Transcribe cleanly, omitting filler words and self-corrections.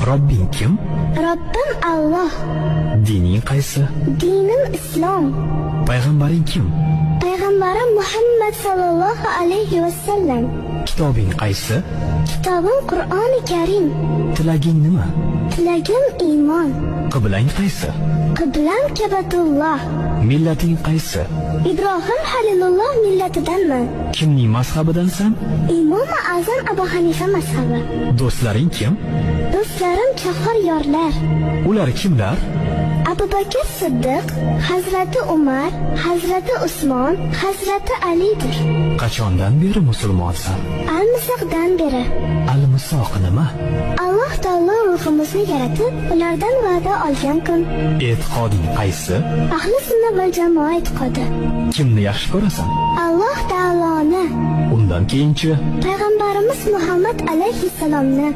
Robbing kim? Robbim Alloh. Dining qaysi? Dinim Islom. Payg'ambaring kim? Payg'ambarim Muhammad sallallohu alayhi vasallam. Kitobing qaysi? Kitobim Qur'oni Karim. Tilaging nima? Tilagim iymon. Qiblang qaysi? Qiblam Kabatulloh. Millating qaysi? Ibrohim Halilulloh millatidanman. Kimning mazhabidansan? Imom Azam Abu Hanifa mazhabi. Do'stlaring kim? Do'stlarim chaqir yorlar. Ular kimlar? Abu Bakr Siddiq, Hazrati Umar, Hazrati Usmon, Hazrati Alidir. Qachondan beri musulmonsan? Al-Misaqdan beri. Al-Misoq nima? Alloh taolo ruhimizni yaratib, ulardan va'da olgan kun. E'tiqoding qaysi? Ahli sunna val jamoa e'tiqodi. Kimni yaxshi ko'rasan? Alloh taoloni. Undan keyinchi Payg'ambarimiz Muhammad alayhi salomni.